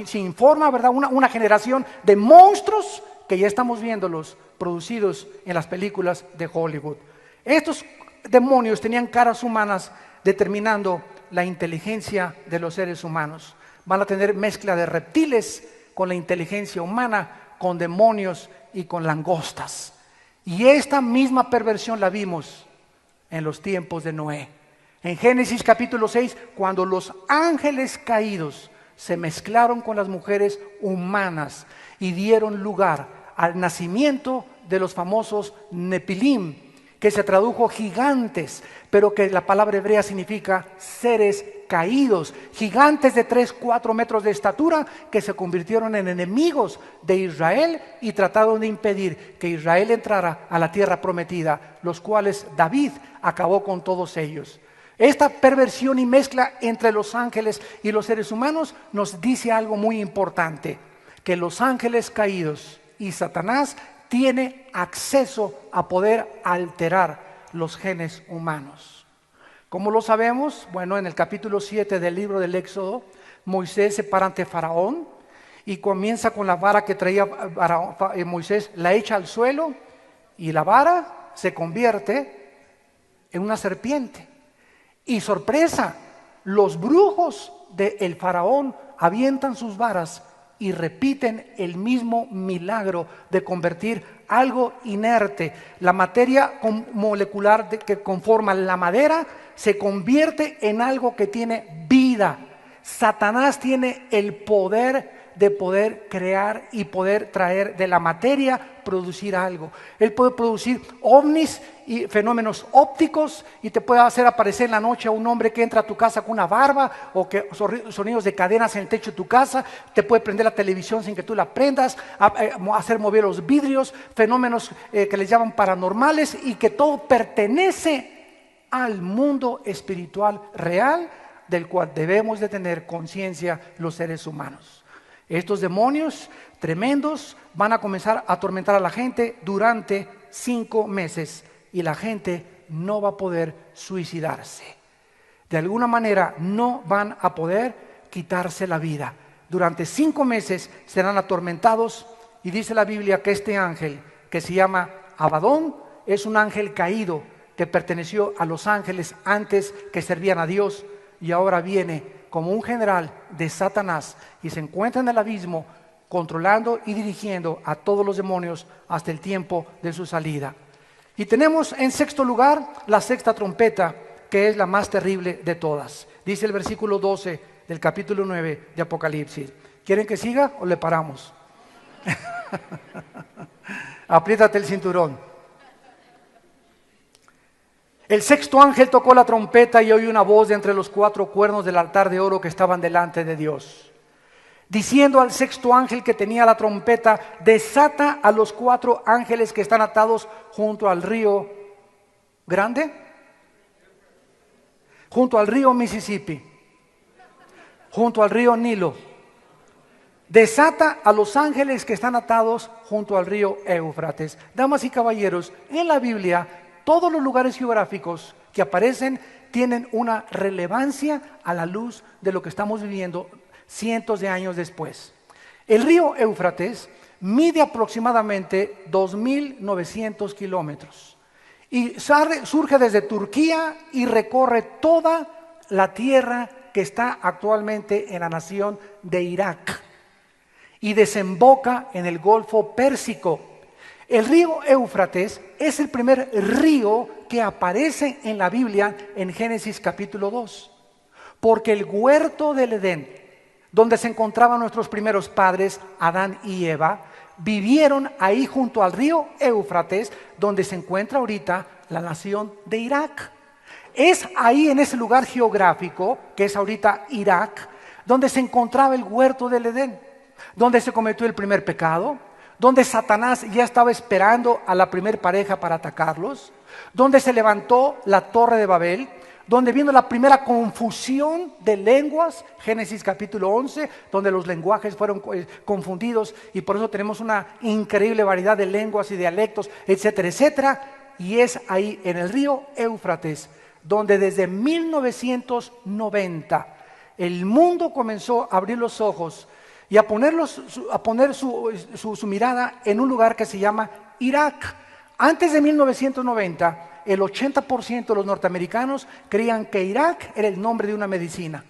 sin forma, ¿verdad? Una generación de monstruos que ya estamos viéndolos producidos en las películas de Hollywood. Estos demonios tenían caras humanas, determinando la inteligencia de los seres humanos. Van a tener mezcla de reptiles con la inteligencia humana, con demonios y con langostas. Y esta misma perversión la vimos en los tiempos de Noé. En Génesis capítulo 6, cuando los ángeles caídos se mezclaron con las mujeres humanas y dieron lugar al nacimiento de los famosos Nepilim, que se tradujo gigantes, pero que la palabra hebrea significa seres caídos, gigantes de 3-4 metros de estatura que se convirtieron en enemigos de Israel y trataron de impedir que Israel entrara a la tierra prometida, los cuales David acabó con todos ellos. Esta perversión y mezcla entre los ángeles y los seres humanos nos dice algo muy importante, que los ángeles caídos y Satanás tiene acceso a poder alterar los genes humanos. ¿Cómo lo sabemos? Bueno, en el capítulo 7 del libro del Éxodo, Moisés se para ante Faraón y comienza con la vara que traía Moisés, la echa al suelo y la vara se convierte en una serpiente. Y sorpresa, los brujos del faraón avientan sus varas y repiten el mismo milagro de convertir algo inerte, la materia molecular que conforma la madera, se convierte en algo que tiene vida. Satanás tiene el poder de poder crear y poder traer de la materia, producir algo. Él puede producir ovnis y fenómenos ópticos, y te puede hacer aparecer en la noche a un hombre que entra a tu casa con una barba, o que sonidos de cadenas en el techo de tu casa, te puede prender la televisión sin que tú la prendas, hacer mover los vidrios, fenómenos que les llaman paranormales, y que todo pertenece al mundo espiritual real del cual debemos de tener conciencia los seres humanos. Estos demonios tremendos van a comenzar a atormentar a la gente durante 5 meses y la gente no va a poder suicidarse. De alguna manera no van a poder quitarse la vida. Durante 5 meses serán atormentados, y dice la Biblia que este ángel, que se llama Abadón, es un ángel caído que perteneció a los ángeles antes, que servían a Dios, y ahora viene como un general de Satanás y se encuentra en el abismo controlando y dirigiendo a todos los demonios hasta el tiempo de su salida. Y tenemos en sexto lugar la sexta trompeta, que es la más terrible de todas. Dice el versículo 12 del capítulo 9 de Apocalipsis. ¿Quieren que siga o le paramos? Apriétate el cinturón. El sexto ángel tocó la trompeta y oí una voz de entre los 4 cuernos del altar de oro que estaban delante de Dios, diciendo al sexto ángel que tenía la trompeta: desata a los 4 ángeles que están atados junto al río grande, junto al río Mississippi, junto al río Nilo. Desata a los ángeles que están atados junto al río Éufrates. Damas y caballeros, en la Biblia todos los lugares geográficos que aparecen tienen una relevancia a la luz de lo que estamos viviendo cientos de años después. El río Éufrates mide aproximadamente 2.900 kilómetros y surge desde Turquía y recorre toda la tierra que está actualmente en la nación de Irak y desemboca en el Golfo Pérsico. El río Éufrates es el primer río que aparece en la Biblia en Génesis capítulo 2, porque el huerto del Edén, donde se encontraban nuestros primeros padres, Adán y Eva, vivieron ahí junto al río Éufrates, donde se encuentra ahorita la nación de Irak. Es ahí, en ese lugar geográfico, que es ahorita Irak, donde se encontraba el huerto del Edén, donde se cometió el primer pecado, donde Satanás ya estaba esperando a la primer pareja para atacarlos, donde se levantó la torre de Babel, donde vino la primera confusión de lenguas, Génesis capítulo 11, donde los lenguajes fueron confundidos y por eso tenemos una increíble variedad de lenguas y dialectos, etcétera, etcétera. Y es ahí en el río Éufrates donde desde 1990 el mundo comenzó a abrir los ojos y a poner su mirada en un lugar que se llama Irak. Antes de 1990, el 80% de los norteamericanos creían que Irak era el nombre de una medicina.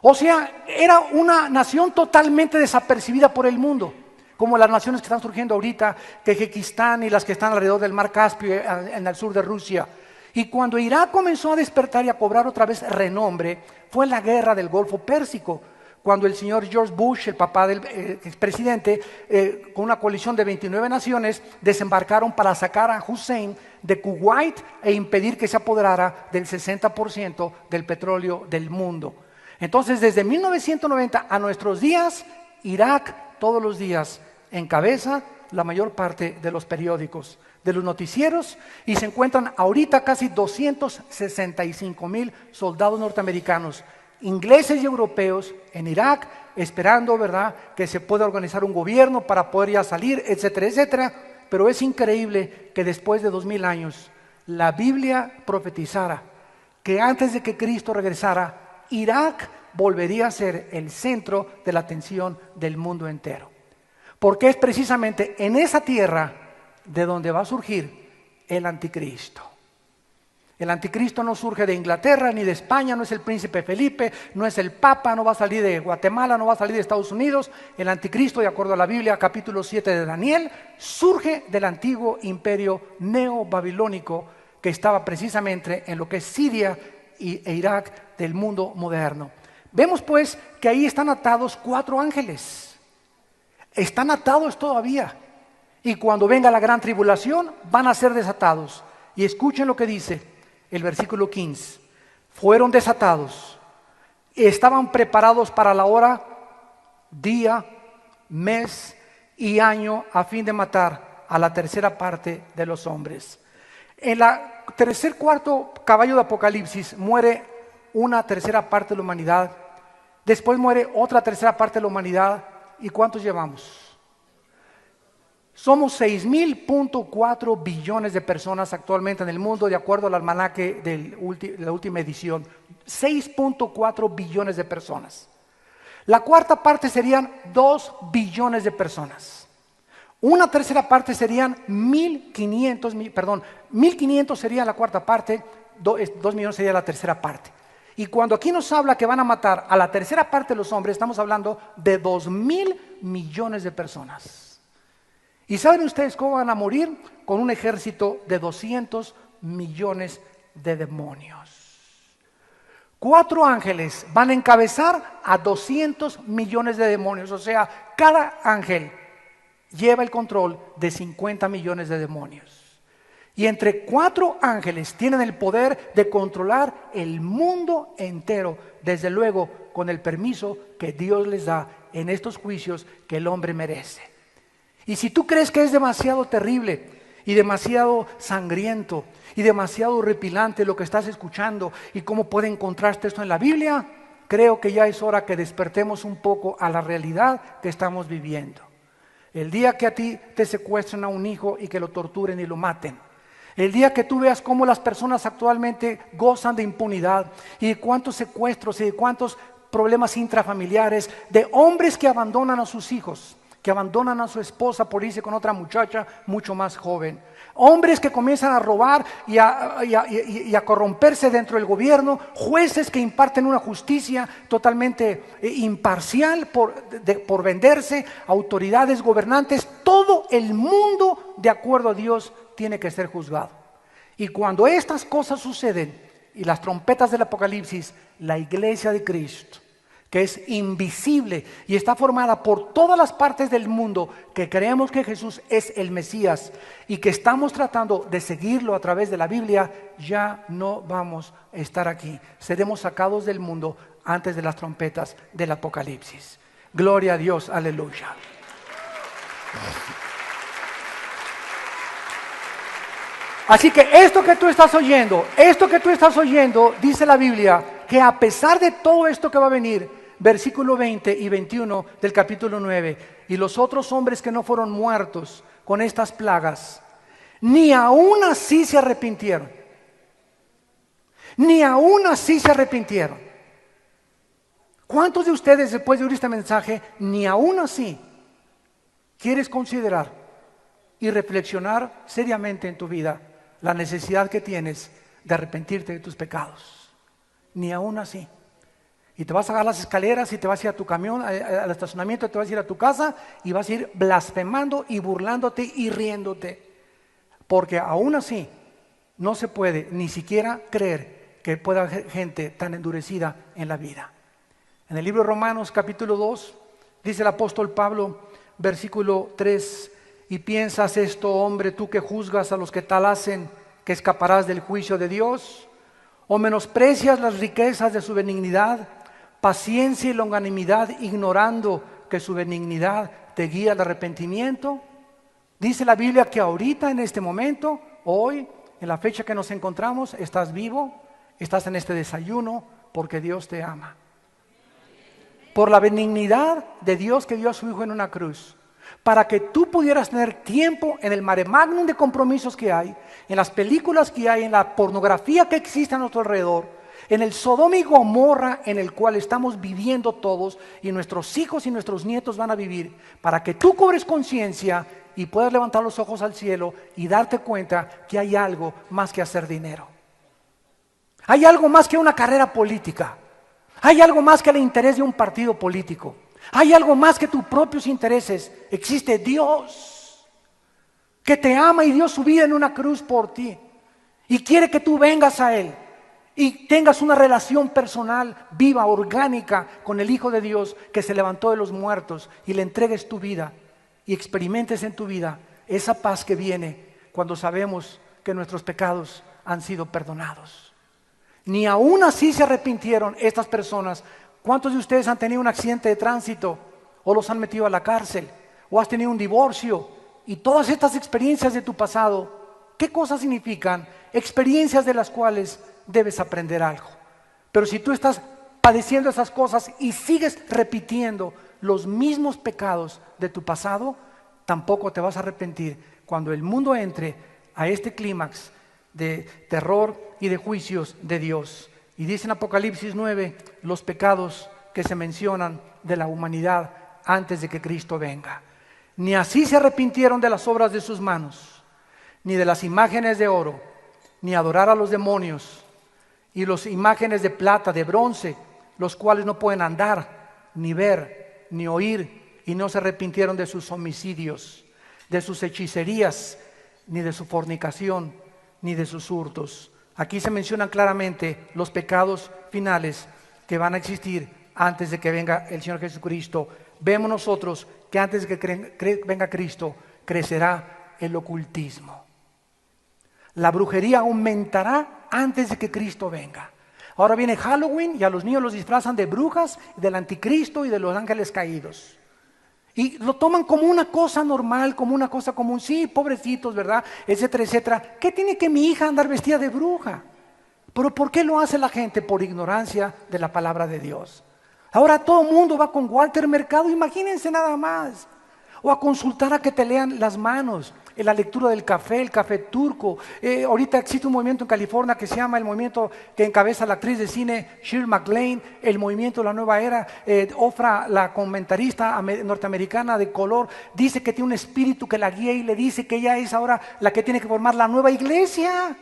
O sea, era una nación totalmente desapercibida por el mundo, como las naciones que están surgiendo ahorita, Kazajistán y las que están alrededor del mar Caspio en el sur de Rusia. Y cuando Irak comenzó a despertar y a cobrar otra vez renombre, fue en la guerra del Golfo Pérsico, cuando el señor George Bush, el papá del expresidente, con una coalición de 29 naciones, desembarcaron para sacar a Hussein de Kuwait e impedir que se apoderara del 60% del petróleo del mundo. Entonces, desde 1990 a nuestros días, Irak todos los días encabeza la mayor parte de los periódicos, de los noticieros, y se encuentran ahorita casi 265,000 soldados norteamericanos, ingleses y europeos en Irak, esperando, ¿verdad?, que se pueda organizar un gobierno para poder ya salir, etcétera, etcétera. Pero es increíble que después de 2000 años la Biblia profetizara que antes de que Cristo regresara, Irak volvería a ser el centro de la atención del mundo entero. Porque es precisamente en esa tierra de donde va a surgir el anticristo. El anticristo no surge de Inglaterra ni de España, no es el príncipe Felipe, no es el papa, no va a salir de Guatemala, no va a salir de Estados Unidos. El anticristo, de acuerdo a la Biblia, capítulo 7 de Daniel, surge del antiguo imperio neobabilónico que estaba precisamente en lo que es Siria e Irak del mundo moderno. Vemos pues que ahí están atados 4 ángeles. Están atados todavía. Y cuando venga la gran tribulación van a ser desatados. Y escuchen lo que dice el versículo 15. Fueron desatados, estaban preparados para la hora, día, mes y año a fin de matar a la tercera parte de los hombres. En la cuarto caballo de Apocalipsis muere una tercera parte de la humanidad, después muere otra tercera parte de la humanidad. ¿Y cuántos llevamos? Somos 6.4 billones de personas actualmente en el mundo, de acuerdo al almanaque de la última edición. 6.4 billones de personas. La cuarta parte serían 2 billones de personas. Una tercera parte serían 1.500 sería la cuarta parte, 2 millones sería la tercera parte. Y cuando aquí nos habla que van a matar a la tercera parte de los hombres, estamos hablando de 2.000 millones de personas. ¿Y saben ustedes cómo van a morir? Con un ejército de 200 millones de demonios. 4 ángeles van a encabezar a 200 millones de demonios. O sea, cada ángel lleva el control de 50 millones de demonios. Y entre 4 ángeles tienen el poder de controlar el mundo entero, desde luego con el permiso que Dios les da en estos juicios que el hombre merece. Y si tú crees que es demasiado terrible y demasiado sangriento y demasiado horripilante lo que estás escuchando y cómo puede encontrarte esto en la Biblia, creo que ya es hora que despertemos un poco a la realidad que estamos viviendo. El día que a ti te secuestren a un hijo y que lo torturen y lo maten. El día que tú veas cómo las personas actualmente gozan de impunidad y de cuántos secuestros y de cuántos problemas intrafamiliares, de hombres que abandonan a sus hijos, que abandonan a su esposa por irse con otra muchacha mucho más joven. Hombres que comienzan a robar y a corromperse dentro del gobierno, jueces que imparten una justicia totalmente imparcial por venderse, autoridades gobernantes, todo el mundo de acuerdo a Dios tiene que ser juzgado. Y cuando estas cosas suceden y las trompetas del Apocalipsis, la iglesia de Cristo, que es invisible y está formada por todas las partes del mundo que creemos que Jesús es el Mesías y que estamos tratando de seguirlo a través de la Biblia, ya no vamos a estar aquí. Seremos sacados del mundo antes de las trompetas del Apocalipsis. Gloria a Dios, aleluya. Así que esto que tú estás oyendo, dice la Biblia, que a pesar de todo esto que va a venir, versículo 20 y 21 del capítulo 9, y los otros hombres que no fueron muertos con estas plagas, ni aún así se arrepintieron. Ni aún así se arrepintieron. ¿Cuántos de ustedes, después de oír este mensaje, ni aún así quieres considerar y reflexionar seriamente en tu vida la necesidad que tienes de arrepentirte de tus pecados? Ni aún así. Y te vas a agarrar las escaleras y te vas a ir a tu camión, al estacionamiento, te vas a ir a tu casa y vas a ir blasfemando y burlándote y riéndote. Porque aún así no se puede ni siquiera creer que pueda haber gente tan endurecida en la vida. En el libro de Romanos capítulo 2 dice el apóstol Pablo, versículo 3: ¿y piensas esto, hombre, tú que juzgas a los que tal hacen, que escaparás del juicio de Dios? ¿O menosprecias las riquezas de su benignidad, paciencia y longanimidad, ignorando que su benignidad te guía al arrepentimiento? Dice la Biblia que ahorita, en este momento, hoy, en la fecha que nos encontramos, estás vivo, estás en este desayuno, porque Dios te ama. Por la benignidad de Dios que dio a su Hijo en una cruz, para que tú pudieras tener tiempo en el mare magnum de compromisos que hay, en las películas que hay, en la pornografía que existe a nuestro alrededor, en el Sodoma y Gomorra en el cual estamos viviendo todos y nuestros hijos y nuestros nietos van a vivir, para que tú cobres conciencia y puedas levantar los ojos al cielo y darte cuenta que hay algo más que hacer dinero. Hay algo más que una carrera política. Hay algo más que el interés de un partido político. Hay algo más que tus propios intereses. Existe Dios que te ama y dio su vida en una cruz por ti y quiere que tú vengas a Él y tengas una relación personal, viva, orgánica con el Hijo de Dios que se levantó de los muertos, y le entregues tu vida y experimentes en tu vida esa paz que viene cuando sabemos que nuestros pecados han sido perdonados. Ni aún así se arrepintieron estas personas. ¿Cuántos de ustedes han tenido un accidente de tránsito o los han metido a la cárcel o has tenido un divorcio? Y todas estas experiencias de tu pasado, ¿qué cosas significan? Experiencias de las cuales debes aprender algo. Pero si tú estás padeciendo esas cosas y sigues repitiendo los mismos pecados de tu pasado, tampoco te vas a arrepentir cuando el mundo entre a este clímax de terror y de juicios de Dios. Y dice en Apocalipsis 9 los pecados que se mencionan de la humanidad antes de que Cristo venga. Ni así se arrepintieron de las obras de sus manos, ni de las imágenes de oro, ni adorar a los demonios, y las imágenes de plata, de bronce, los cuales no pueden andar, ni ver, ni oír, y no se arrepintieron de sus homicidios, de sus hechicerías, ni de su fornicación, ni de sus hurtos. Aquí se mencionan claramente los pecados finales que van a existir antes de que venga el Señor Jesucristo. Vemos nosotros que antes de que venga Cristo, crecerá el ocultismo. La brujería aumentará antes de que Cristo venga. Ahora viene Halloween y a los niños los disfrazan de brujas, del anticristo y de los ángeles caídos. Y lo toman como una cosa normal, como una cosa común. Sí, pobrecitos, ¿verdad? Etcétera, etcétera. ¿Qué tiene que mi hija andar vestida de bruja? ¿Pero por qué lo hace la gente? Por ignorancia de la palabra de Dios. Ahora todo el mundo va con Walter Mercado, imagínense nada más. O a consultar a que te lean las manos, en la lectura del café, el café turco. Ahorita existe un movimiento en California que se llama el movimiento que encabeza la actriz de cine Shirley MacLaine, el movimiento de la nueva era. Ofra, la comentarista norteamericana de color, dice que tiene un espíritu que la guía y le dice que ella es ahora la que tiene que formar la nueva iglesia.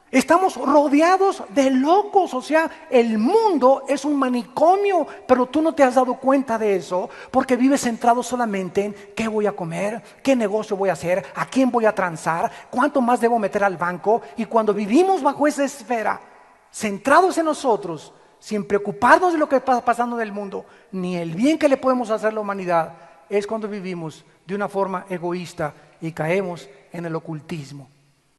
Estamos rodeados de locos, o sea, el mundo es un manicomio, pero tú no te has dado cuenta de eso porque vives centrado solamente en qué voy a comer, qué negocio voy a hacer, a quién voy a transar, cuánto más debo meter al banco. Y cuando vivimos bajo esa esfera, centrados en nosotros, sin preocuparnos de lo que está pasando en el mundo, ni el bien que le podemos hacer a la humanidad, es cuando vivimos de una forma egoísta y caemos en el ocultismo.